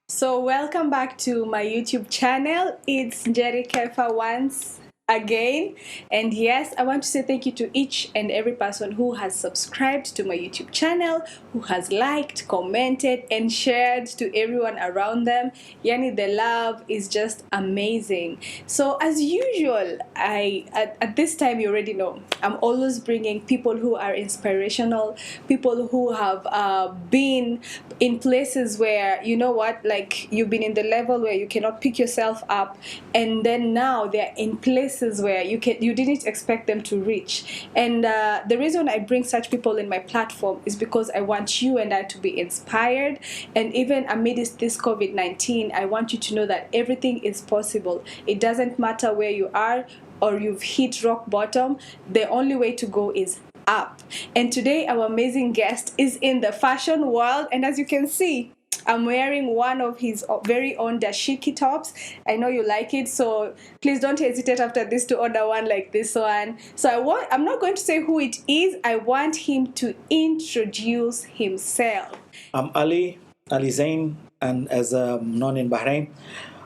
So welcome back to my YouTube channel. It's Jerry Kefa once again, and yes, I want to say thank you to each and every person who has subscribed to my YouTube channel, who has liked, commented, and shared to everyone around them. Yani, the love is just amazing. So as usual, at this time, you already know, I'm always bringing people who are inspirational, people who have been in places where, you know what, like you've been in the level where you cannot pick yourself up, and then now they're in places where you didn't expect them to reach. And the reason I bring such people in my platform is because I want you and I to be inspired. And even amidst this COVID-19, I want you to know that everything is possible. It doesn't matter where you are or you've hit rock bottom. The only way to go is up. And today our amazing guest is in the fashion world, and as you can see, I'm wearing one of his very own dashiki tops. I know you like it, so please don't hesitate after this to order one like this one. So I'm not going to say who it is. I want him to introduce himself. I'm Ali Zein, and as known in Bahrain,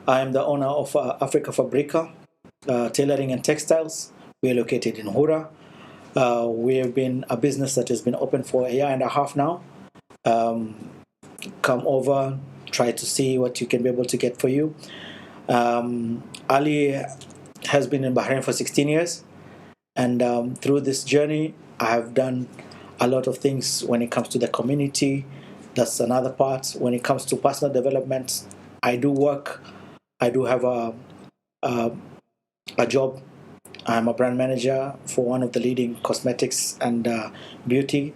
I am the owner of Africa Fabrica, Tailoring and Textiles. We are located in Hura. We have been a business that has been open for a year and a half now. Come over, try to see what you can be able to get for you. Ali has been in Bahrain for 16 years, and through this journey, I have done a lot of things when it comes to the community. That's another part. When it comes to personal development, I do work. I do have a job. I'm a brand manager for one of the leading cosmetics and beauty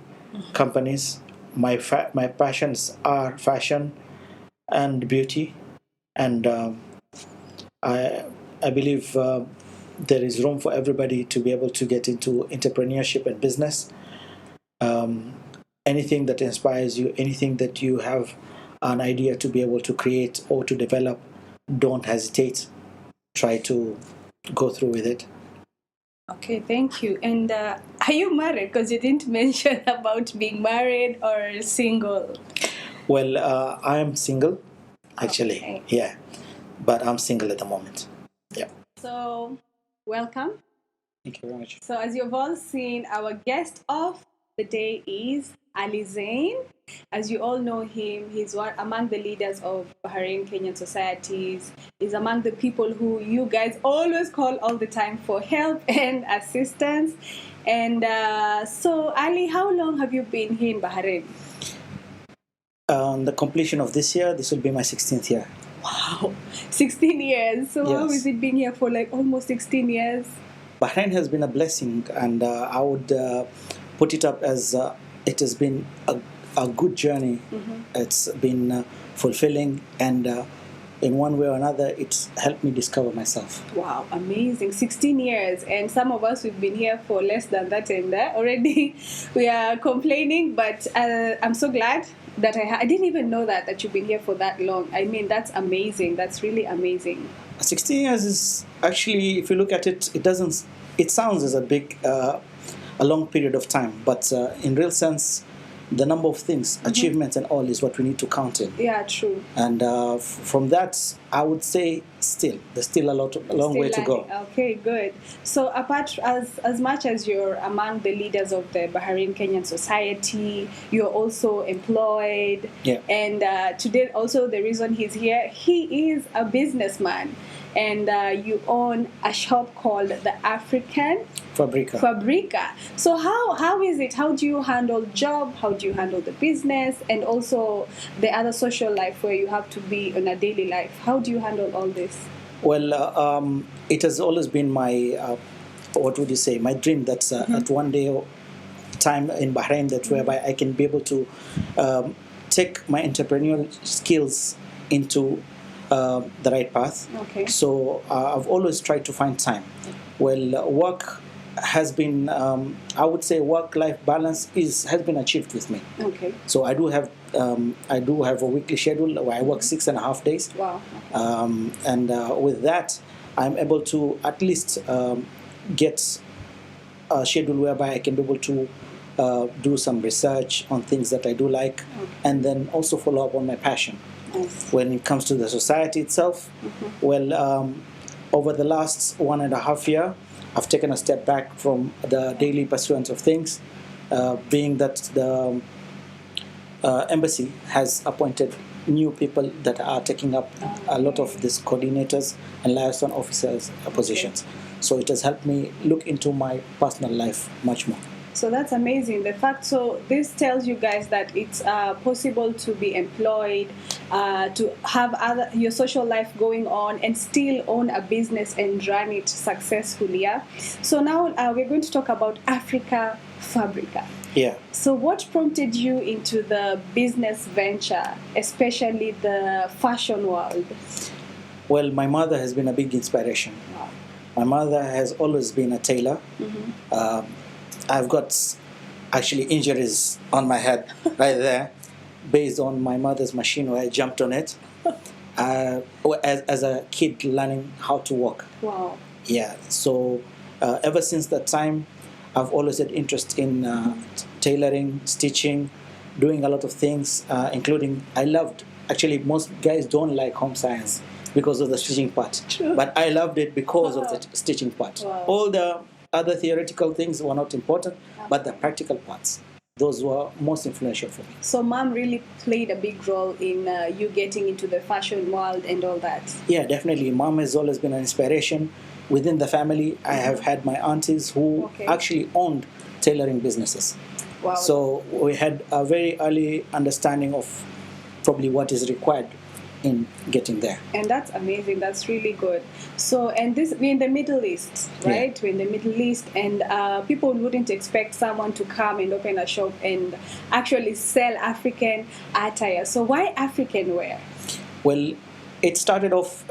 companies. My passions are fashion and beauty, and I believe there is room for everybody to be able to get into entrepreneurship and business. Anything that inspires you, anything that you have an idea to be able to create or to develop, don't hesitate. Try to go through with it. Okay, thank you. And are you married? Because you didn't mention about being married or single. Well, I am single, actually. Okay. Yeah, but I'm single at the moment. Yeah. So, welcome. Thank you very much. So, as you've all seen, our guest of the day is Ali Zein. As you all know him, he's one among the leaders of Bahrain Kenyan societies. He's among the people who you guys always call all the time for help and assistance. And so, Ali, how long have you been here in Bahrain? On the completion of this year, this will be my 16th year. Wow, 16 years. So Yes. how is it being here for like almost 16 years? Bahrain has been a blessing, and I would put it up as it has been a good journey. Mm-hmm. It's been fulfilling, and in one way or another, it's helped me discover myself. Wow, amazing. 16 years. And some of us, we've been here for less than that, and already we are complaining. But I'm so glad that I didn't even know that you've been here for that long. I mean, that's amazing. That's really amazing. 16 years is actually, if you look at it, it sounds as a long period of time, but in real sense, the number of things, achievements and all is what we need to count in. Yeah, true. And from that, I would say there's still a long way to go. Okay, good. So apart, as much as you're among the leaders of the Bahrain Kenyan society, you're also employed. Yeah. And today also the reason he's here, he is a businessman. and you own a shop called the African Fabrica. So how is it? How do you handle job? How do you handle the business, and also the other social life where you have to be on a daily life? How do you handle all this? Well, it has always been my, what would you say, my dream that at one day time in Bahrain that whereby I can be able to take my entrepreneurial skills into the right path. Okay. So I've always tried to find time. Well, work has been, I would say, work-life balance has been achieved with me. Okay. So I do have a weekly schedule where I work 6.5 days. Wow. And with that, I'm able to at least get a schedule whereby I can be able to do some research on things that I do like, and then also follow up on my passion. Nice. When it comes to the society itself, well, over the last 1.5 years, I've taken a step back from the daily pursuance of things, being that the embassy has appointed new people that are taking up a lot of these coordinators and liaison officers positions. So it has helped me look into my personal life much more. So that's amazing. The fact, so this tells you guys that it's possible to be employed, to have your social life going on, and still own a business and run it successfully. Yeah. So now we're going to talk about Africa Fabrica. Yeah. So what prompted you into the business venture, especially the fashion world? Well, my mother has been a big inspiration. Wow. My mother has always been a tailor. I've got actually injuries on my head right there based on my mother's machine where I jumped on it as a kid learning how to walk. Wow. Yeah, so ever since that time, I've always had interest in tailoring, stitching, doing a lot of things, including actually most guys don't like home science because of the stitching part. True. But I loved it because of the stitching part. Wow. All the other theoretical things were not important, but the practical parts, those were most influential for me. So mom really played a big role in you getting into the fashion world and all that? Yeah, definitely. Mom has always been an inspiration. Within the family, I have had my aunties who actually owned tailoring businesses. Wow. So we had a very early understanding of probably what is required in getting there. And that's amazing. That's really good. So, and we're in the Middle East, right? Yeah. We're in the Middle East, and people wouldn't expect someone to come and open a shop and actually sell African attire. So why African wear? Well, it started off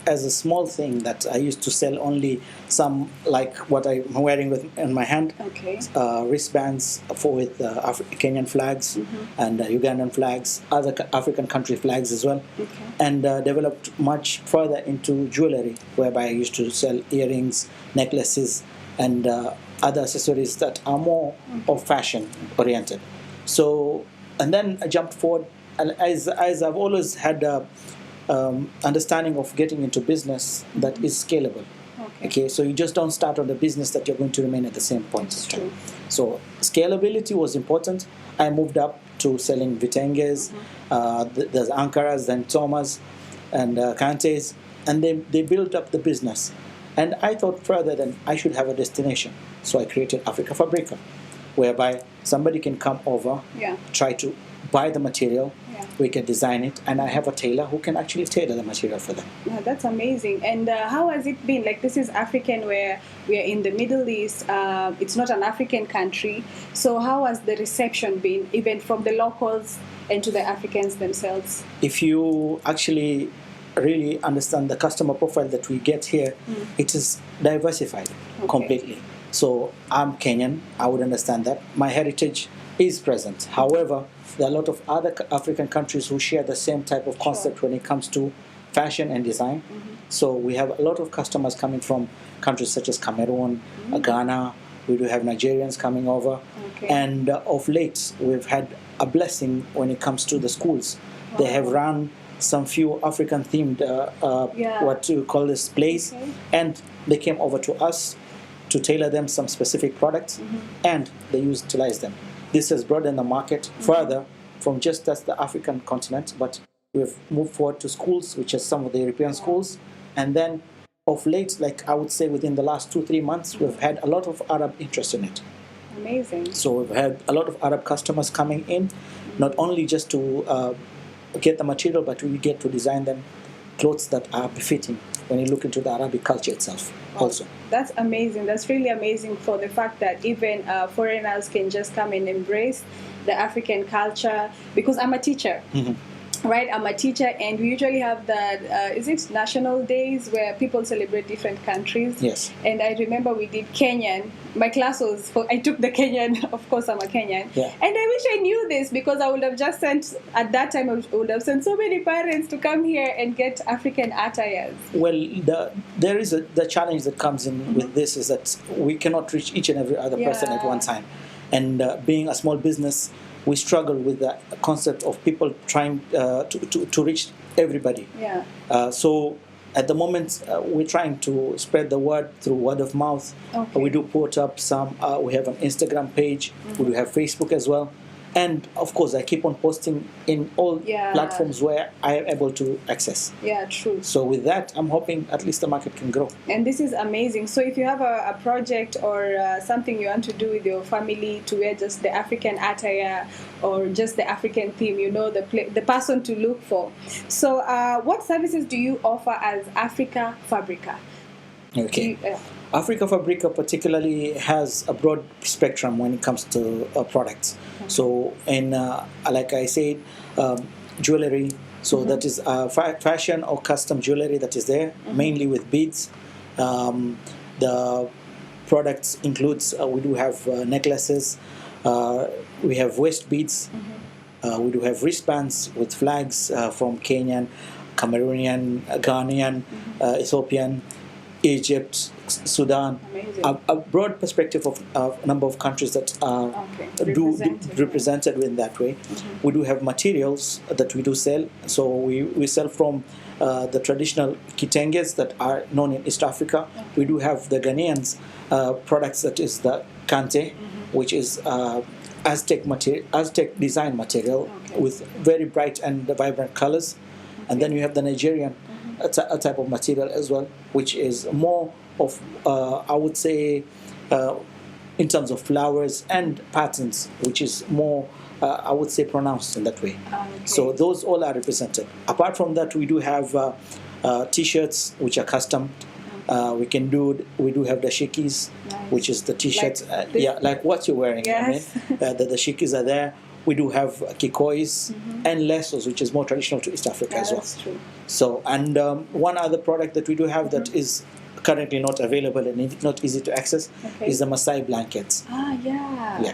as a small thing that I used to sell only some, like what I'm wearing in my hand. Okay. Wristbands with Kenyan flags and Ugandan flags, other African country flags as well. Okay. And developed much further into jewelry, whereby I used to sell earrings, necklaces, and other accessories that are more of fashion oriented. So, and then I jumped forward, and as I've always had understanding of getting into business that is scalable. Okay, so you just don't start on the business that you're going to remain at the same point. That's true. So scalability was important. I moved up to selling vitenges, there's Ankaras, then Thomas, and Kentes, and they built up the business. And I thought further that I should have a destination. So I created Africa Fabrica, whereby somebody can come over, try to buy the material, we can design it, and I have a tailor who can actually tailor the material for them. Yeah, that's amazing. And how has it been? Like, this is African, where we are in the Middle East. It's not an African country. So how has the reception been, even from the locals and to the Africans themselves? If you actually really understand the customer profile that we get here, it is diversified completely. So I'm Kenyan, I would understand that. My heritage is present. However, there are a lot of other African countries who share the same type of concept when it comes to fashion and design. So we have a lot of customers coming from countries such as Cameroon, Ghana. We do have Nigerians coming over. And of late, we've had a blessing when it comes to the schools. They have run some few African-themed, what you call this, plays. And they came over to us to tailor them some specific products, and they utilize them. This has broadened the market further from just as the African continent, but we've moved forward to schools, which are some of the European schools, And then of late, like I would say within the last 2-3 months, we've had a lot of Arab interest in it. Amazing. So we've had a lot of Arab customers coming in, not only just to get the material, but we get to design them clothes that are befitting when you look into the Arabic culture itself also. That's amazing. That's really amazing for the fact that even foreigners can just come and embrace the African culture, because I'm a teacher. Right, I'm a teacher, and we usually have the is it national days where people celebrate different countries. Yes. And I remember we did Kenyan. My class was I took the Kenyan. Of course, I'm a Kenyan. Yeah. And I wish I knew this, because I would have just sent at that time. I would have sent so many parents to come here and get African attires. Well, there is the challenge that comes in with this is that we cannot reach each and every other person at one time, and being a small business, we struggle with the concept of people trying to reach everybody. Yeah. So at the moment, we're trying to spread the word through word of mouth. Okay. We do put up some. We have an Instagram page. We do have Facebook as well. And of course, I keep on posting in all platforms where I am able to access. Yeah, true. So with that, I'm hoping at least the market can grow. And this is amazing. So if you have a project or something you want to do with your family to wear just the African attire or just the African theme, you know the person to look for. So what services do you offer as Africa Fabrica? Okay. Africa Fabrica particularly has a broad spectrum when it comes to products. Okay. So, in like I said, jewelry. So that is fashion or custom jewelry that is there, mainly with beads. The products includes we do have necklaces. We have waist beads. We do have wristbands with flags from Kenyan, Cameroonian, Ghanaian, Ethiopian, Egypt, Sudan, a broad perspective of a number of countries that are represented in that way. We do have materials that we do sell. So we sell from the traditional kitenges that are known in East Africa. We do have the Ghanaians products, that is the Kente, which is Aztec design material with very bright and vibrant colors. And then you have the Nigerian a type of material as well, which is more of, I would say, in terms of flowers and patterns, which is more, I would say, pronounced in that way. So those all are represented. Apart from that, we do have T-shirts, which are custom. We do have the shikis, which is the T-shirts, like what you're wearing. Yes. I mean, the shikis are there. We do have kikois and lesos, which is more traditional to East Africa as well. That's true. So, and one other product that we do have that is currently not available and not easy to access is the Maasai blankets. Yeah.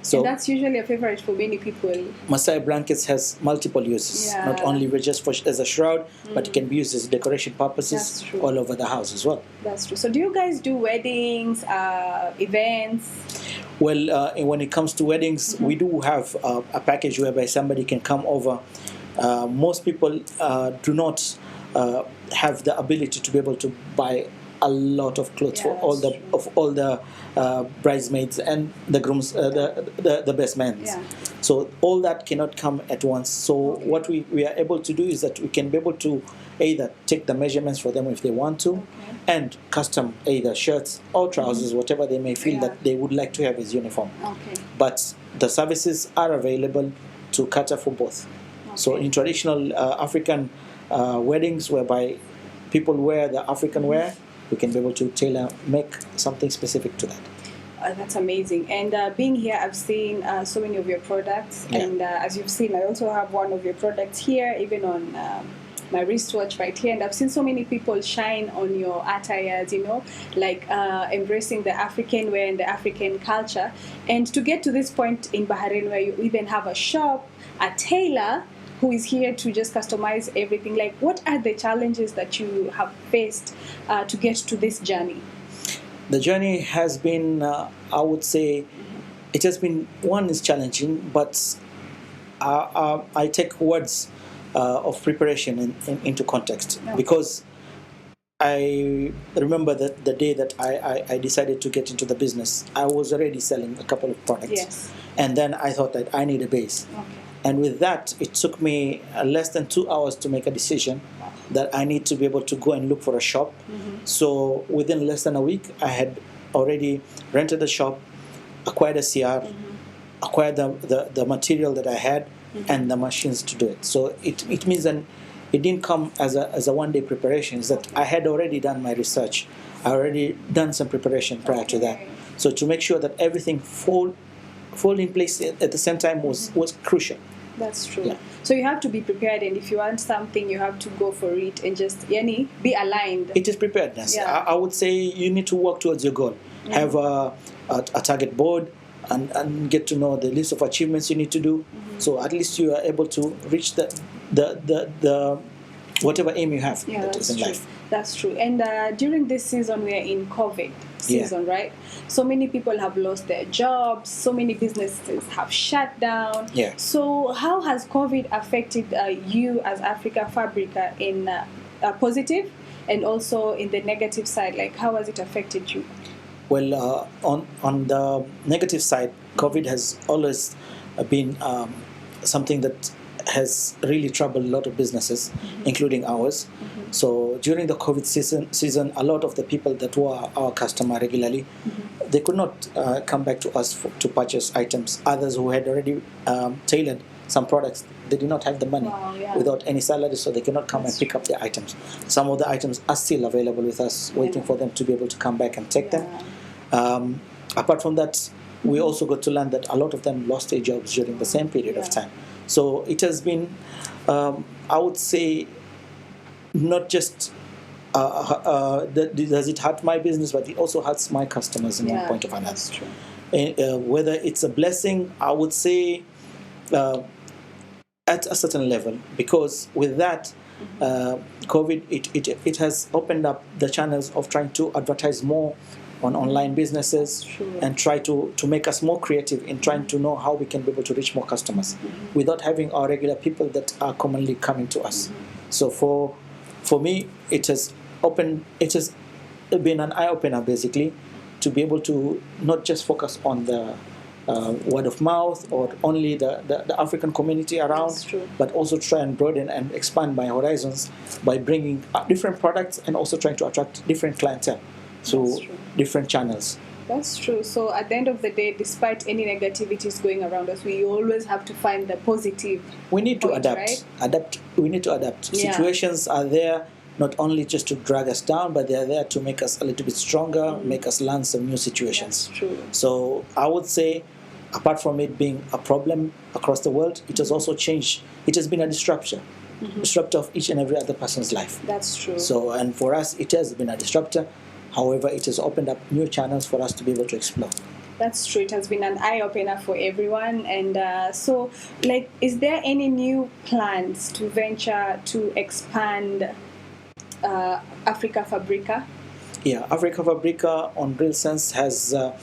So and that's usually a favorite for many people. Maasai blankets has multiple uses, not only just as a shroud, but it can be used as decoration purposes all over the house as well. That's true. So do you guys do weddings, events? Well, when it comes to weddings, we do have a package whereby somebody can come over. Most people do not have the ability to be able to buy a lot of clothes for all the bridesmaids and the grooms, the best men. So all that cannot come at once. So what we are able to do is that we can be able to either take the measurements for them if they want to, and custom either shirts or trousers, whatever they may feel that they would like to have as uniform. But the services are available to cater for both. So in traditional African weddings, whereby people wear the African wear, we can be able to make something specific to that. That's amazing. And being here, I've seen so many of your products. And as you've seen, I also have one of your products here, even on my wristwatch right here. And I've seen so many people shine on your attires, like embracing the African wear and the African culture. And to get to this point in Bahrain where you even have a shop, a tailor who is here to just customize everything, like what are the challenges that you have faced to get to this journey? The journey has been, I would say, it has been, one is challenging, but I take words of preparation into context, because I remember that the day that I decided to get into the business, I was already selling a couple of products. And then I thought that I need a base. And with that, it took me less than 2 hours to make a decision that I need to be able to go and look for a shop. So within less than a week, I had already rented a shop, acquired a CR, acquired the material that I had, and the machines to do it. So it means that it didn't come as a one-day preparation. It's that I had already done my research. I already done some preparation prior to that. So to make sure that everything fall in place at the same time was crucial. That's true. Yeah. So you have to be prepared, and if you want something, you have to go for it and just be aligned. It is preparedness. Yeah. I would say you need to work towards your goal. Have a target board and get to know the list of achievements you need to do. So at least you are able to reach the whatever aim you have Yeah, that's in true. life. That's true. And during this season, we are in COVID season, right? So many people have lost their jobs. So many businesses have shut down. Yeah. So how has COVID affected you as Africa Fabrica in a positive and also in the negative side? Like, how has it affected you? Well, on the negative side, COVID has always been something that has really troubled a lot of businesses, including ours. So during the COVID season, a lot of the people that were our customer regularly, they could not come back to us to purchase items. Others who had already tailored some products, they did not have the money without any salary, so they cannot come and pick up the items. Some of the items are still available with us, waiting for them to be able to come back and take them. Apart from that, we also got to learn that a lot of them lost their jobs during the same period of time. So it has been, I would say, not just does it hurt my business, but it also hurts my customers in one point of another. That's true. Whether it's a blessing, I would say at a certain level, because with that, COVID, it has opened up the channels of trying to advertise more on online businesses and try to make us more creative in trying to know how we can be able to reach more customers without having our regular people that are commonly coming to us. So for me, it has been an eye-opener basically to be able to not just focus on the word of mouth or only the African community around, but also try and broaden and expand my horizons by bringing different products and also trying to attract different clientele through different channels. That's true. So at the end of the day, despite any negativities going around us, we always have to find the positive. We need to point, adapt. Right? We need to adapt. Situations are there not only just to drag us down, but they are there to make us a little bit stronger, make us learn some new situations. That's true. So I would say, apart from it being a problem across the world, it has also changed. It has been a disruptor of each and every other person's life. That's true. So, and for us, it has been a disruptor. However, it has opened up new channels for us to be able to explore. That's true. It has been an eye-opener for everyone. And so, like, is there any new plans to venture to expand Africa Fabrica? Yeah, Africa Fabrica, on real sense, has a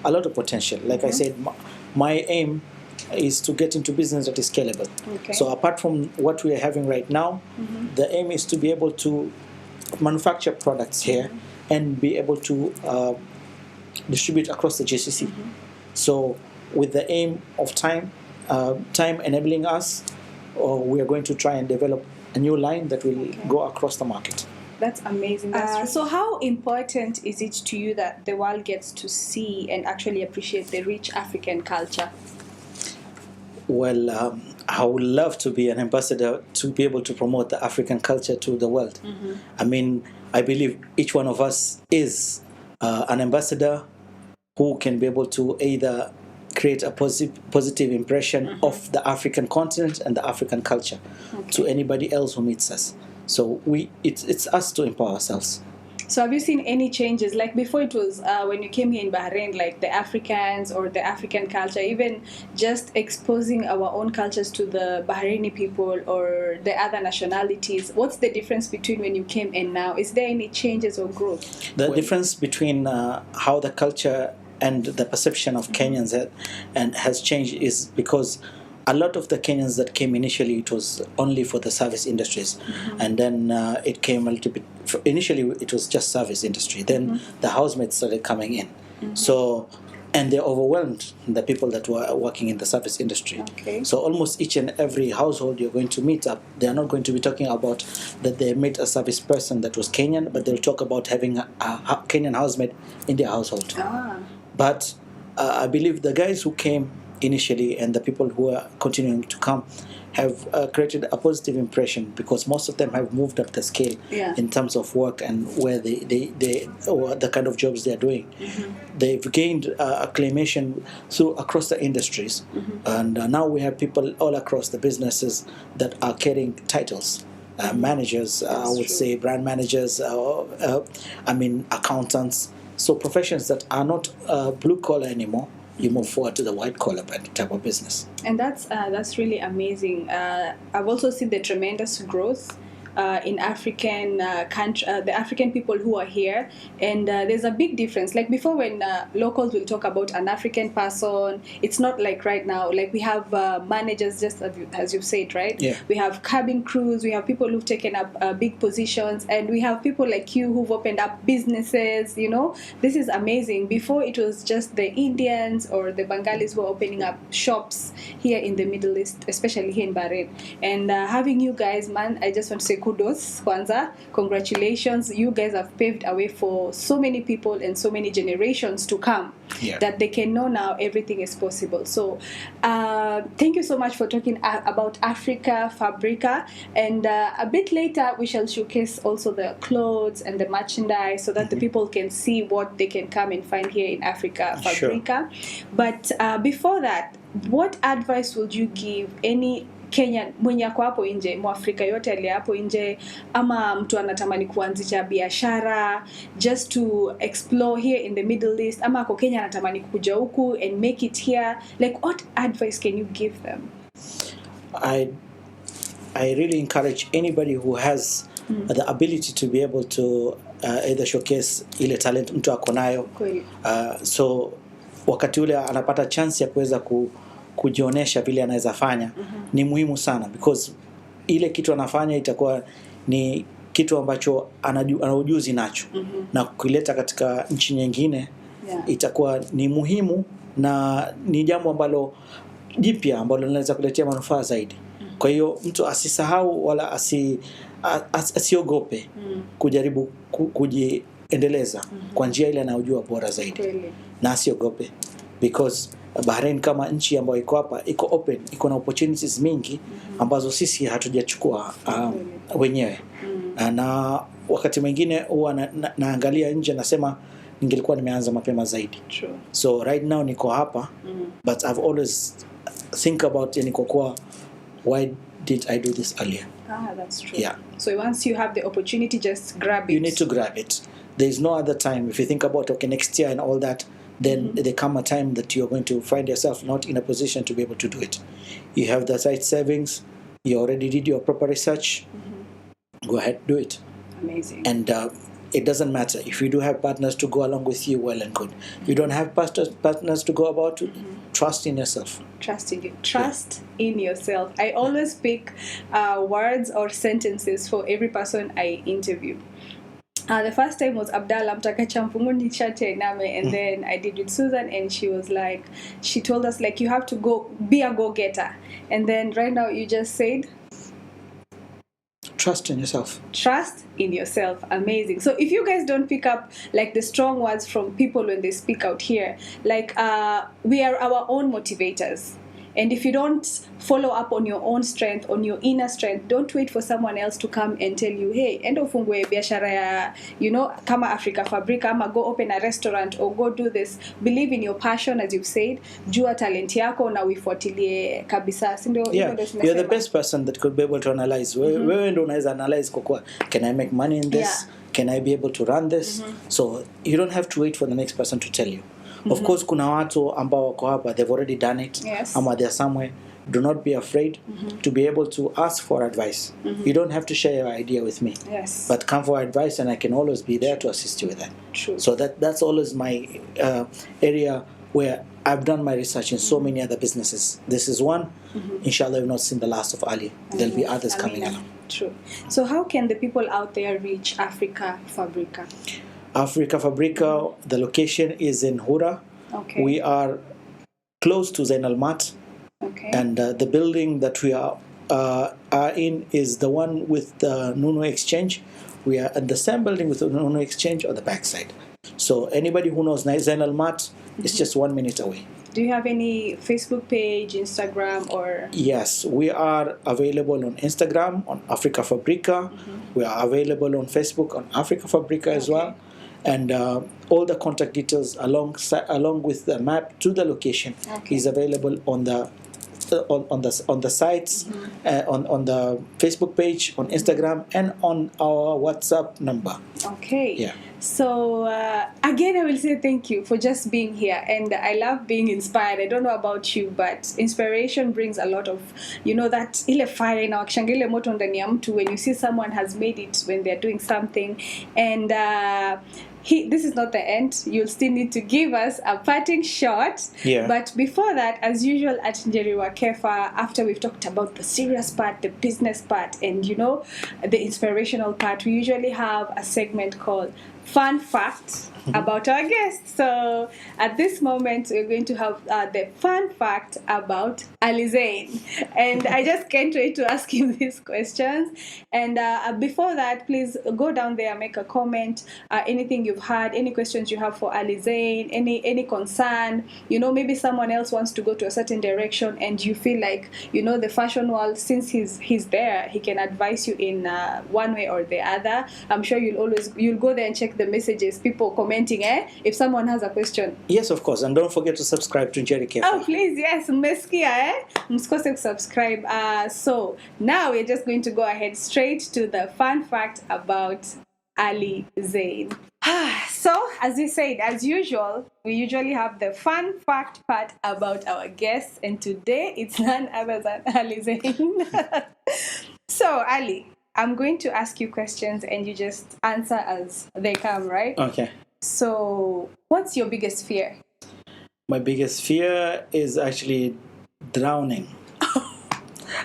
lot of potential. Like I said, my aim is to get into business that is scalable. Okay. So apart from what we are having right now, the aim is to be able to manufacture products here and be able to distribute across the GCC. So with the aim of time enabling us, we are going to try and develop a new line that will go across the market. That's amazing. So how important is it to you that the world gets to see and actually appreciate the rich African culture? Well, I would love to be an ambassador to be able to promote the African culture to the world. I mean, I believe each one of us is an ambassador who can be able to either create a positive impression of the African continent and the African culture to anybody else who meets us. So it's us to empower ourselves. So have you seen any changes? Like before it was when you came here in Bahrain, like the Africans or the African culture, even just exposing our own cultures to the Bahraini people or the other nationalities. What's the difference between when you came and now? Is there any changes or growth? The difference between how the culture and the perception of Kenyans has changed is because a lot of the Kenyans that came initially, it was only for the service industries. And then it came a little bit, initially it was just service industry. Then the housemates started coming in. So and they're overwhelmed, the people that were working in the service industry. Okay. So almost each and every household you're going to meet up, they're not going to be talking about that they met a service person that was Kenyan, but they'll talk about having a Kenyan housemaid in their household. But I believe the guys who came initially and the people who are continuing to come have created a positive impression, because most of them have moved up the scale in terms of work and where they or the kind of jobs they're doing. They've gained acclamation across the industries, and now we have people all across the businesses that are carrying titles. Managers, I would say brand managers, accountants. So professions that are not blue collar anymore, you move forward to the white collar type of business. And that's really amazing. I've also seen the tremendous growth in African the African people who are here, and there's a big difference. Like before, when locals will talk about an African person, it's not like right now. Like we have managers, just as you've said, right? Yeah. We have cabin crews, we have people who've taken up big positions, and we have people like you who've opened up businesses. You know, this is amazing. Before, it was just the Indians or the Bengalis who were opening up shops here in the Middle East, especially here in Bahrain. And having you guys, man, I just want to say kudos, Kwanza, congratulations. You guys have paved a way for so many people and so many generations to come, that they can know now everything is possible. So thank you so much for talking about Africa Fabrica, and a bit later we shall showcase also the clothes and the merchandise so that the people can see what they can come and find here in Africa Fabrica. But before that, what advice would you give any Kenya mwenye ako hapo nje, Mwafrika yote aliye hapo nje, ama mtu anatamani kuanzisha biashara, just to explore here in the Middle East, ama ako Kenya anatamani kuja huku and make it here? Like, what advice can you give them? I really encourage anybody who has the ability to be able to either showcase ile talent mtu ako nayo. So wakati ule anapata chance ya kuweza kujionesha vile anaweza fanya, ni muhimu sana, because ile kitu anafanya itakuwa ni kitu ambacho ana ujuzi nacho, na kuleta katika nchi nyingine itakuwa ni muhimu, na ni jambo ambalo jipya ambalo linaweza kuletea manufaa zaidi. Kwa hiyo mtu asisahau wala asiogope kujaribu kujiendeleza kwa njia ile anayojua bora zaidi, na asiogope, because Bahrain kama nchi ambayo iko hapa iko open, iko na opportunities mingi ambazo sisi hatujachukua wenyewe. Na wakati mwingine huwa naangalia nje nasema ningelikuwa nimeanza mapema zaidi. So right now niko hapa, but I've always think about niko why did I do this earlier? That's true. So once you have the opportunity, just grab it. You need to grab it. There is no other time. If you think about next year and all that, then there come a time that you're going to find yourself not in a position to be able to do it. You have the right savings, you already did your proper research, go ahead, do it. Amazing. And it doesn't matter. If you do have partners to go along with you, well and good. If you don't have partners to go about, trust in yourself. Trust in you. Trust in yourself. I always pick words or sentences for every person I interview. The first time was Abdallah Mtaka Chamfungundi Chate Name, and then I did with Susan, and she told us like, you have to be a go-getter. And then right now you just said, trust in yourself. Trust in yourself. Amazing. So if you guys don't pick up like the strong words from people when they speak out here, like we are our own motivators. And if you don't follow up on your own strength, on your inner strength, don't wait for someone else to come and tell you, hey, endo fungue biashara ya, kama Africa Fabrica, ama go open a restaurant or go do this. Believe in your passion, as you've said. Jua talent yako na uifuatilie kabisa. You're the best person that could be able to analyze. Wewe ndo unaweza analyze kwa can I make money in this? Can I be able to run this? So you don't have to wait for the next person to tell you. Of course, kuna watu ambao wako hapa, they've already done it, ama they're somewhere. Do not be afraid to be able to ask for advice. You don't have to share your idea with me, but come for advice, and I can always be there to assist you with that. So that's always my area where I've done my research in so many other businesses. This is one. Inshallah, you've not seen the last of Ali. There'll be others coming along. True. So how can the people out there reach Africa Fabrica? Africa Fabrica, the location is in Hura, Okay. We are close to Zainal Mat, Okay. and the building that we are in is the one with the Nuno Exchange. We are at the same building with the Nuno Exchange on the backside. So anybody who knows Zainal Mat, it's just 1 minute away. Do you have any Facebook page, Instagram, or? Yes, we are available on Instagram on Africa Fabrica. We are available on Facebook on Africa Fabrica as well, and all the contact details along with the map to the location is available on the sites, on the Facebook page, on Instagram, and on our WhatsApp number. Okay. Yeah. So again, I will say thank you for just being here, and I love being inspired. I don't know about you, but inspiration brings a lot of, that ile fire na wakishanga ile moto ndani ya mtu when you see someone has made it when they're doing something, and this is not the end. You'll still need to give us a parting shot. Yeah. But before that, as usual at Njeriwa Kefa, after we've talked about the serious part, the business part, and the inspirational part, we usually have a segment called Fun Fact about our guests. So at this moment, we're going to have the fun fact about Ali Zein. And I just can't wait to ask him these questions. And before that, please go down there, make a comment, anything you've had, any questions you have for Ali Zein, any concern. Maybe someone else wants to go to a certain direction and you feel like, the fashion world, since he's there, he can advise you in one way or the other. I'm sure you'll go there and check the messages, people commenting, if someone has a question. Yes, of course. And don't forget to subscribe to Jerry Kefa. Oh, please, yes. Mmesikia, msikose subscribe. So now we're just going to go ahead straight to the fun fact about Ali Zein. So, as we said, as usual, we usually have the fun fact part about our guests, and today it's none other than Ali Zein. So, Ali, I'm going to ask you questions and you just answer as they come, right? Okay. So, what's your biggest fear? My biggest fear is actually drowning.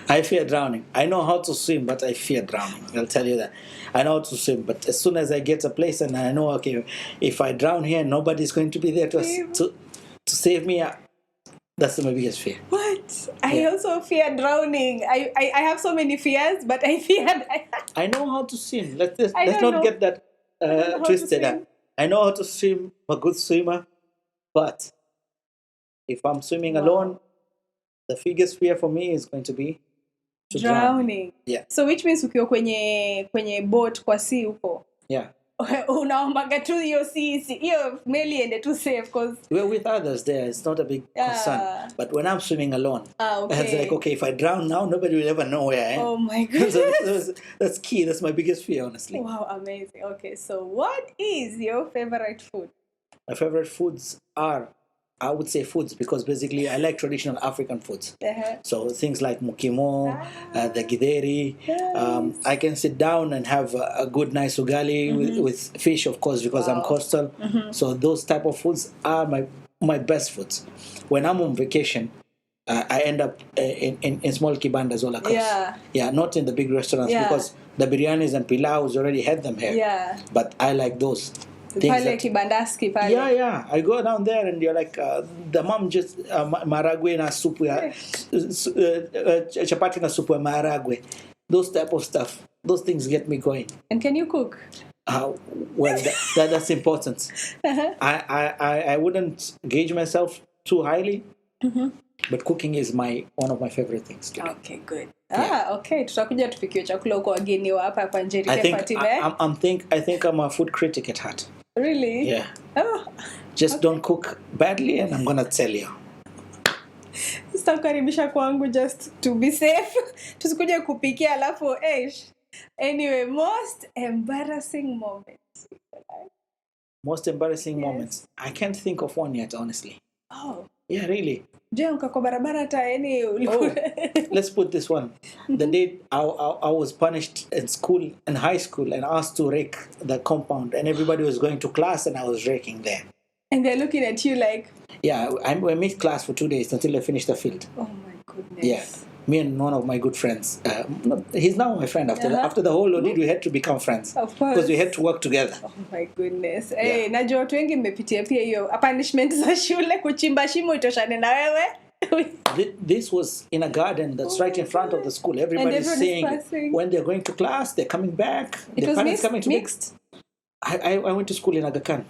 I fear drowning. I know how to swim, but I fear drowning. I'll tell you that. I know how to swim, but as soon as I get a place and I know, okay, if I drown here, nobody's going to be there to save me. That's my biggest fear. What? I also fear drowning. I have so many fears, but I fear. I know how to swim. Let's don't not know. get that twisted. I know how to swim. I'm a good swimmer, but if I'm swimming alone, the biggest fear for me is going to be drowning. Yeah. So which means ukiwa kwenye boat kwa sea huko. Yeah. Unaombaga tu hiyo hiyo meli ende tu safe because we're with others there. It's not a big concern. But when I'm swimming alone, it's like, okay, if I drown now, nobody will ever know where I am. Oh my goodness. So that's key. That's my biggest fear, honestly. Wow, amazing. Okay, so what is your favorite food? My favorite foods are, I would say foods, because basically I like traditional African foods. So things like mukimo, the githeri. I can sit down and have a good nice ugali with fish, of course, because I'm coastal. So those type of foods are my best foods. When I'm on vacation, I end up in small kibandas all across. Yeah, not in the big restaurants because the biryanis and pilaus already had them here. Yeah. But I like those. Yeah. I go down there and you're like, the mom just maragwe na supu ya chapati na supu ya maragwe. Those type of stuff. Those things get me going. And can you cook? Well, that's important. I wouldn't gauge myself too highly, but cooking is one of my favorite things to do. Okay, good. Okay. Tutakuja tupikie chakula huko wageni wa hapa kwa Njeri Kefa TV. I think I'm a food critic at heart. Really? Yeah. Just don't cook badly and I'm gonna tell you. Sitakukaribisha kwangu just to be safe. Tusikuje kupikia alafu Anyway, most embarrassing moments. Most embarrassing moments. I can't think of one yet, honestly. Oh. Yeah, really. Let's put this one. The day I was punished in high school and asked to rake the compound, and everybody was going to class and I was raking there. And they're looking at you like... Yeah, I missed class for 2 days until I finished the field. Oh my goodness. Yeah. me and one of my good friends. He's now my friend. After the whole audit, we had to become friends. Of course. Because we had to work together. Oh my goodness. Hey, najua watu wengi mmepitia pia hiyo punishment za shule, kuchimba shimo itoshane na wewe. This was in a garden that's right in front of the school. Everybody's saying passing. when they're going to class, they're coming back. It the was parents coming to mixed. I went to school in Aga Khan.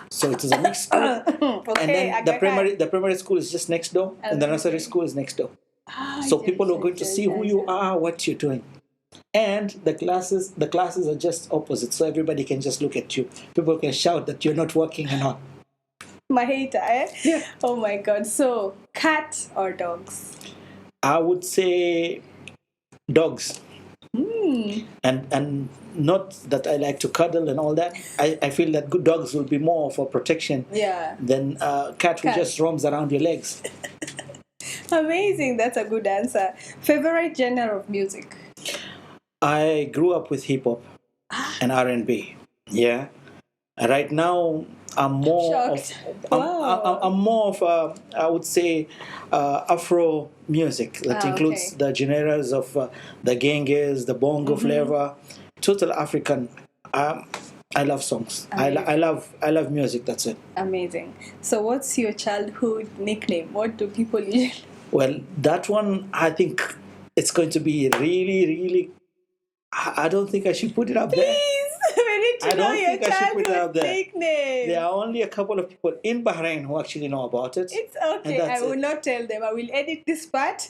So it is a mixed school. Okay, and then the primary school is just next door, and the nursery school is next door. So people are going to see who you are, what you're doing. And the classes are just opposite, so everybody can just look at you. People can shout that you're not working and all. Mahita, eh? Yeah. Oh my God. So, cat or dogs? I would say dogs. And not that I like to cuddle and all that. I feel that good dogs will be more for protection than cat who just roams around your legs. Amazing. That's a good answer. Favorite genre of music? I grew up with hip hop and R&B. Yeah. Right now, I'm more of I would say Afro music that includes the genres of the genges, the bongo flavor, total African. I love songs. I love music. That's it. Amazing. So, what's your childhood nickname? What do people usually? Well, that one I think it's going to be really, really. I don't think I should put it up there. I don't think I should put it up there. Nickname. There are only a couple of people in Bahrain who actually know about it. It's okay. I will not tell them. I will edit this part.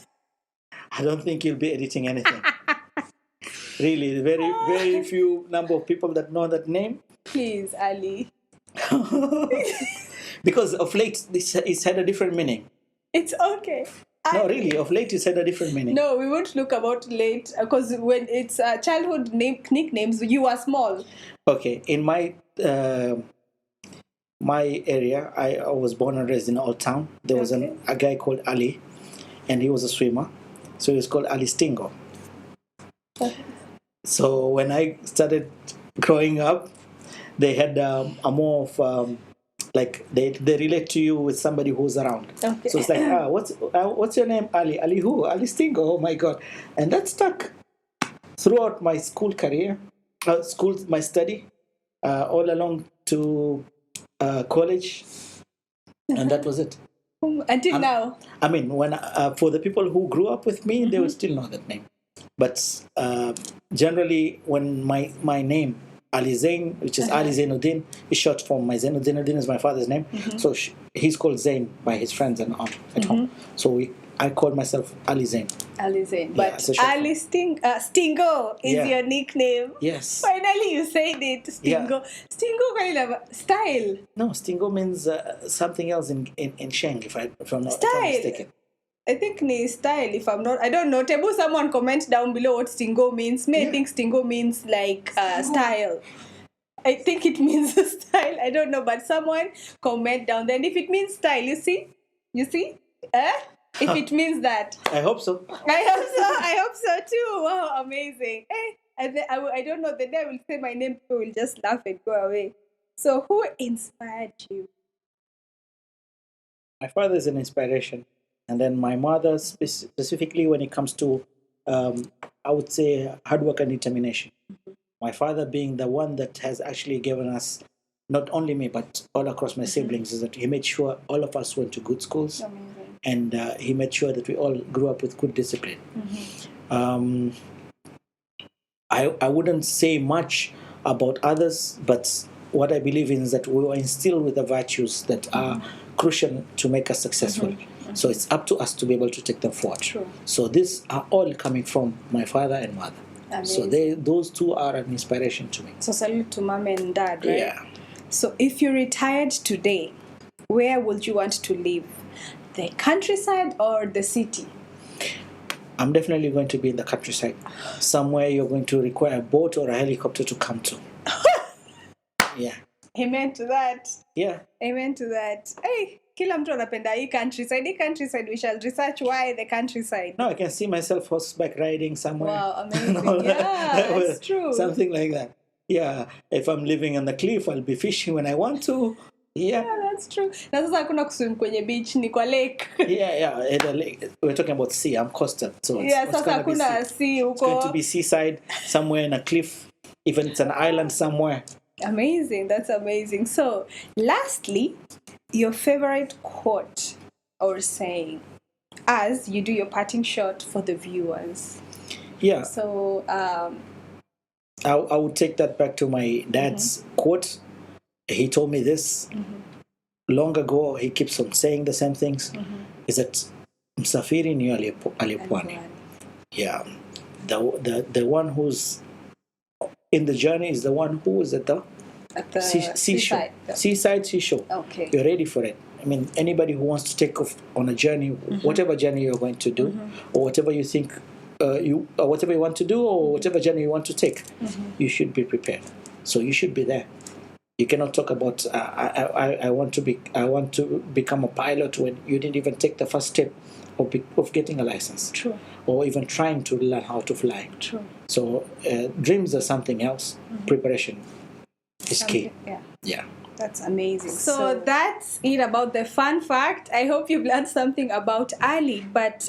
I don't think you'll be editing anything. Really, very few number of people that know that name. Please, Ali. Because of late, it's had a different meaning. It's okay. No, really, of late it's had a different meaning. No, we won't look about late because when it's childhood nicknames, you are small. Okay, in my area, I was born and raised in Old Town. There was a guy called Ali, and he was a swimmer, so he was called Ali Stingo. So when I started growing up, they had a more of like they relate to you with somebody who's around. Okay. So it's like, what's your name? Ali. Ali who? Ali Stingo. Oh my God. And that stuck throughout my school career, my study, all along to college, and that was it. Until now. I mean, when for the people who grew up with me, they will still know that name. But generally, when my name, Ali Zein, which is Ali Zainuddin, is short form. My Zainuddin is my father's name. So he's called Zain by his friends and all at home. So I call myself Ali Zein. Ali Zein. But Ali Stingo is your nickname. Yes. Finally, you said it. Stingo. Yeah. Stingo kind of style. No, Stingo means something else in Sheng, if I'm not mistaken. I think ni style, if I'm not, I don't know. Tebu, someone comment down below what Stingo means. I think Stingo means like style. I think it means style. I don't know, but someone comment down there. And if it means style, you see? If it means that. I hope so. I hope so too. Wow, amazing. Hey, I don't know. The day I will say my name, people will just laugh and go away. So who inspired you? My father is an inspiration. And then my mother, specifically when it comes to, I would say, hard work and determination. My father being the one that has actually given us, not only me, but all across my siblings, is that he made sure all of us went to good schools. Amazing. And he made sure that we all grew up with good discipline. I wouldn't say much about others, but what I believe in is that we were instilled with the virtues that are crucial to make us successful. So it's up to us to be able to take them forward. True. So these are all coming from my father and mother. Amazing. So those two are an inspiration to me. So salute to mom and dad, right? Yeah. So if you retired today, where would you want to live? The countryside or the city? I'm definitely going to be in the countryside. Somewhere you're going to require a boat or a helicopter to come to. Yeah. Amen to that. Yeah. Amen to that. Hey. Kila mtu anapenda hii countryside, we shall research why the countryside. No, I can see myself horseback riding somewhere. Wow, amazing. Yeah, it's true. Something like that. Yeah, if I'm living on the cliff, I'll be fishing when I want to. Yeah. Yeah, that's true. Na sasa hakuna kuswim kwenye beach, ni kwa lake. Yeah. At a lake. We're talking about sea. I'm coastal, so Yeah, it's sasa gonna be sea. hakuna sea It's going to huko. be seaside, somewhere in a cliff, even it's an island somewhere. Amazing, that's amazing. So, lastly, your favorite quote or saying as you do your parting shot for the viewers. Yeah. So, I would take that back to my dad's quote. He told me this long ago. He keeps on saying the same things. Is that msafiri ni aliyepwani. Yeah, the one who's in the journey is the one who is at the seashore. Seaside seashore. Okay. You're ready for it. I mean, anybody who wants to take off on a journey, whatever journey you're going to do, or whatever you think whatever you want to do, or whatever journey you want to take, you should be prepared. So you should be there. You cannot talk about I want to become a pilot when you didn't even take the first step of getting a license. True. Or even trying to learn how to fly. True. So dreams are something else. Preparation is key. Yeah. That's amazing. So that's it about the fun fact. I hope you've learned something about Ali, but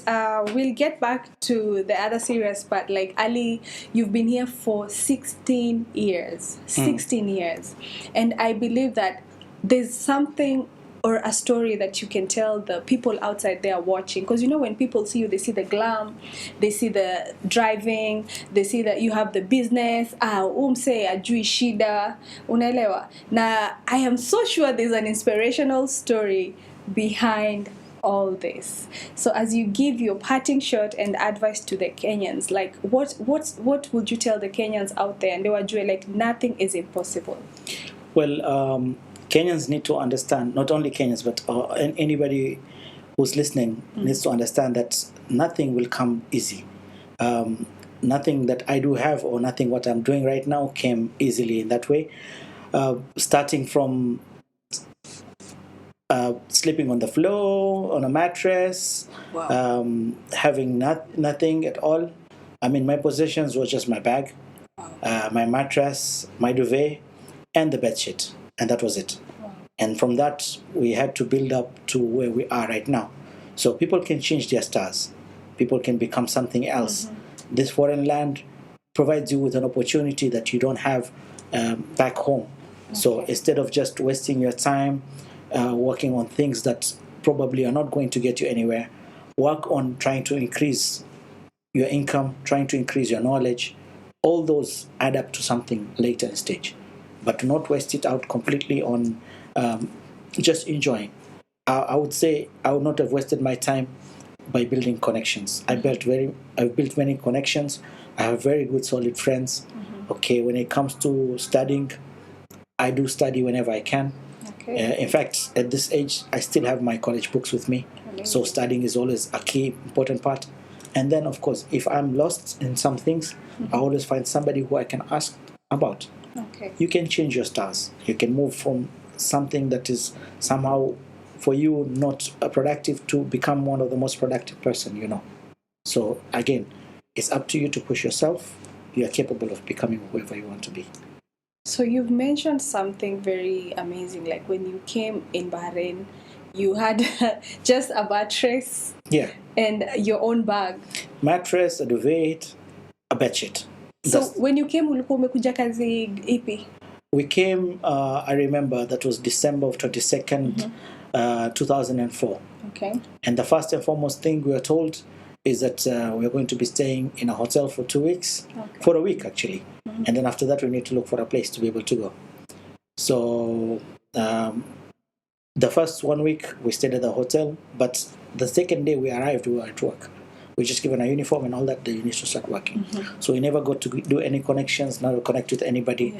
we'll get back to the other serious part. Like Ali, you've been here for 16 years. 16 years. And I believe that there's something or a story that you can tell the people outside there watching. Because you know, when people see you, they see the glam, they see the driving, they see that you have the business, umse ajui shida, unaelewa. Na I am so sure there's an inspirational story behind all this. So as you give your parting shot and advice to the Kenyans, like what would you tell the Kenyans out there? And they were like, nothing is impossible. Well, Kenyans need to understand, not only Kenyans, but anybody who's listening needs to understand that nothing will come easy. Nothing that I do have or nothing what I'm doing right now came easily in that way. Starting from sleeping on the floor, on a mattress, having nothing at all. I mean, my possessions was just my bag, my mattress, my duvet, and the bedsheet. And that was it. And from that, we had to build up to where we are right now. So people can change their stars. People can become something else. This foreign land provides you with an opportunity that you don't have back home. So instead of just wasting your time working on things that probably are not going to get you anywhere, work on trying to increase your income, trying to increase your knowledge. All those add up to something later in stage. But do not waste it out completely on just enjoying. I would say I would not have wasted my time by building connections. I've built many connections. I have very good, solid friends. Okay, when it comes to studying, I do study whenever I can. Okay. In fact, at this age, I still have my college books with me. Amazing. So studying is always a key, important part. And then, of course, if I'm lost in some things, I always find somebody who I can ask about. Okay. You can change your stars. You can move from something that is somehow for you not productive to become one of the most productive person, you know. So again, it's up to you to push yourself. You are capable of becoming whoever you want to be. So you've mentioned something very amazing, like when you came in Bahrain, you had just a mattress, and your own bag. Mattress, a duvet, a bedsheet. So when you came, ulikuwa umekuja kazi ipi? We came, I remember, that was December of 22nd, 2004. Okay. And the first and foremost thing we were told is that we're going to be staying in a hotel for 2 weeks, for a week actually. And then after that, we need to look for a place to be able to go. So the first 1 week, we stayed at the hotel, but the second day we arrived, we were at work. We just given a uniform and all that, you need to start working. So we never got to do any connections, never connect with anybody.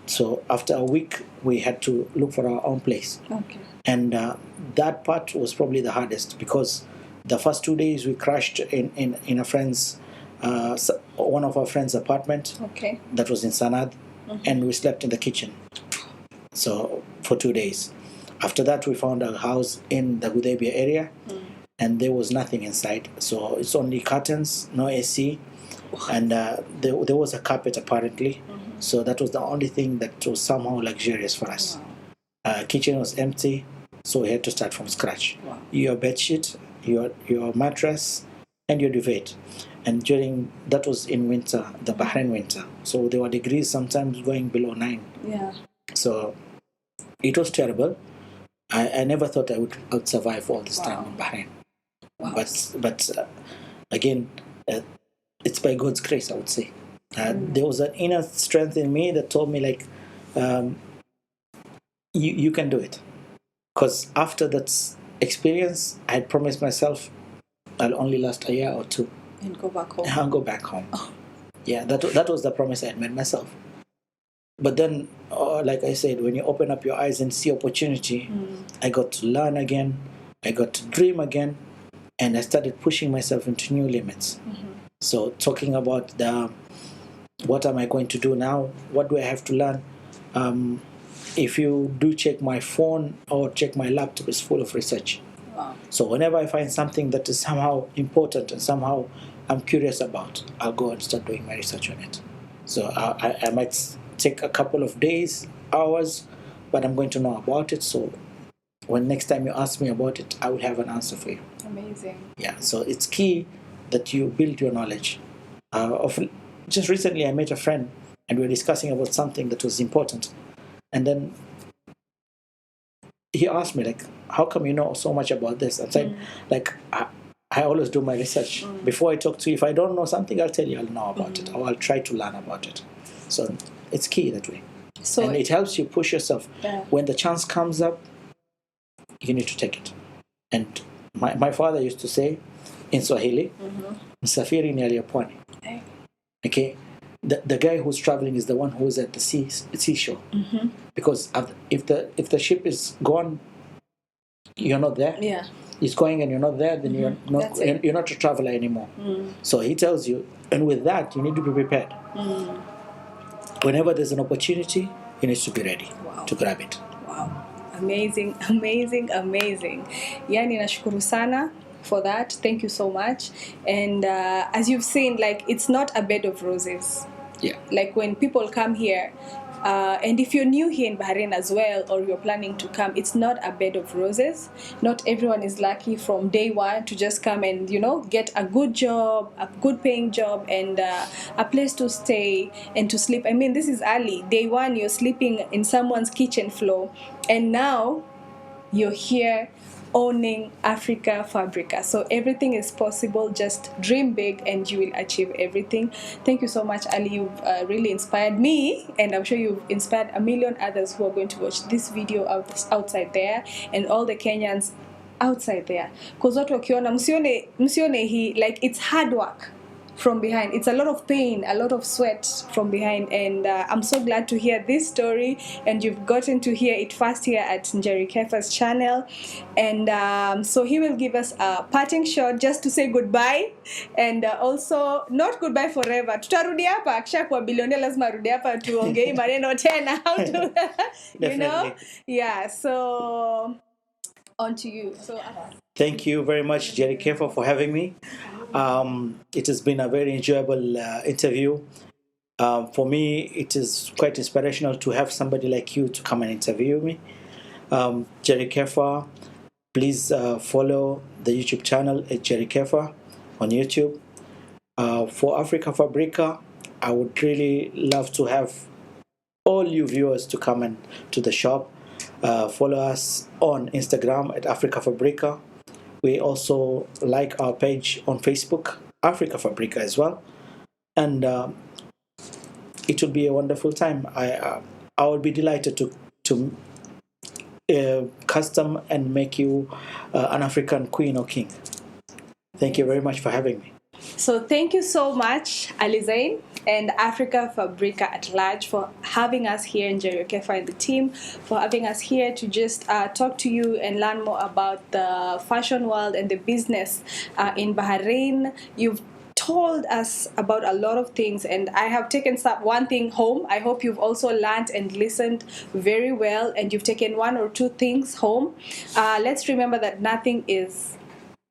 So after a week, we had to look for our own place. Okay. And that part was probably the hardest because the first 2 days we crashed in a friend's, one of our friend's apartment. Okay. That was in Sanad, and we slept in the kitchen. So for 2 days. After that, we found a house in the Gudebia area. And there was nothing inside. So it's only curtains, no AC. And there was a carpet apparently. So that was the only thing that was somehow luxurious for us. Wow. Kitchen was empty, so we had to start from scratch. Wow. Your bed sheet, your mattress, and your duvet. And that was in winter, the Bahrain winter. So there were degrees sometimes going below 9. Yeah. So it was terrible. I never thought I would survive all this time in Bahrain. Wow. But again, it's by God's grace, I would say. There was an inner strength in me that told me, like, you can do it. Because after that experience, I had promised myself I'll only last a year or 2. And go back home. I'll go back home. Oh. Yeah, that was the promise I had made myself. But then, like I said, when you open up your eyes and see opportunity, I got to learn again, I got to dream again, and I started pushing myself into new limits. So talking about what am I going to do now? What do I have to learn? If you do check my phone or check my laptop, it's full of research. Wow. So whenever I find something that is somehow important and somehow I'm curious about, I'll go and start doing my research on it. So I might take a couple of days, hours, but I'm going to know about it. So when next time you ask me about it, I will have an answer for you. Amazing. Yeah, so it's key that you build your knowledge. Just recently I met a friend and we were discussing about something that was important. And then he asked me, like, how come you know so much about this? I said, like, I always do my research. Before I talk to you, if I don't know something, I'll tell you I'll know about it, or I'll try to learn about it. So it's key that way. So, and it helps you push yourself. Yeah. When the chance comes up, you need to take it. And my father used to say in Swahili, msafiri ni aliyepwani. Okay? The guy who's traveling is the one who's at the seashore. Because if the ship is gone, you're not there. Yeah. It's going and you're not there, then you're not a traveler anymore. So he tells you, and with that, you need to be prepared. Whenever there's an opportunity, you need to be ready to grab it. Wow. Amazing, amazing, amazing. Yani nashukuru sana for that. Thank you so much. And as you've seen, like, it's not a bed of roses. Yeah. Like when people come here, and if you're new here in Bahrain as well, or you're planning to come, it's not a bed of roses. Not everyone is lucky from day one to just come and, get a good job, a good paying job, and a place to stay and to sleep. I mean, this is Ali. Day one, you're sleeping in someone's kitchen floor, and now you're here owning Africa Fabrica. So everything is possible. Just dream big and you will achieve everything. Thank you so much, Ali. You've really inspired me, and I'm sure you've inspired a million others who are going to watch this video outside there, and all the Kenyans outside there. Because watu wakiona msione hii, like, it's hard work from behind. It's a lot of pain, a lot of sweat from behind, and I'm so glad to hear this story, and you've gotten to hear it first here at Njeri Kefa's channel. And so he will give us a parting shot just to say goodbye, and also not goodbye forever. Tutarudi hapa, akishakuwa bilionea lazima arudi hapa tuongee maneno tena, how to yeah. So on to you. So thank you very much, Jerry Kefa, for having me. It has been a very enjoyable interview. For me, it is quite inspirational to have somebody like you to come and interview me. Jerry Kefa, please follow the YouTube channel at Jerry Kefa on YouTube. For Africa Fabrica, I would really love to have all you viewers to come and to the shop. Follow us on Instagram at Africa Fabrica. We also like our page on Facebook, Africa Fabrica, as well. And it will be a wonderful time. I will be delighted to custom and make you an African queen or king. Thank you very much for having me. So thank you so much, Ali Zein and Africa Fabrica at large, for having us here in Njeri Kefa and the team, for having us here to just talk to you and learn more about the fashion world and the business in Bahrain. You've told us about a lot of things, and I have taken one thing home. I hope you've also learned and listened very well, and you've taken one or two things home. Let's remember that nothing is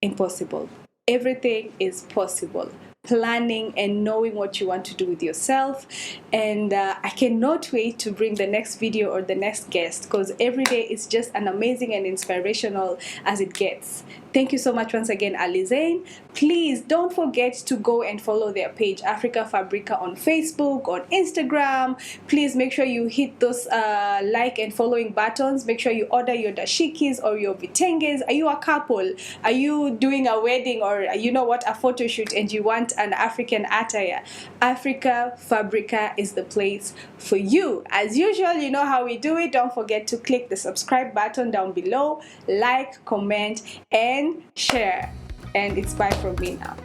impossible. Everything is possible. planning and knowing what you want to do with yourself. And I cannot wait to bring the next video or the next guest, because every day is just an amazing and inspirational as it gets. Thank you so much once again, Ali Zein. Please don't forget to go and follow their page, Africa Fabrica, on Facebook, on Instagram. Please make sure you hit those like and following buttons. Make sure you order your dashikis or your vitenges. Are you a couple? Are you doing a wedding, or you know what, a photo shoot, and you want an African attire? Africa Fabrica is the place for you. As usual, you know how we do it. Don't forget to click the subscribe button down below, like, comment, and share. And it's bye from me now.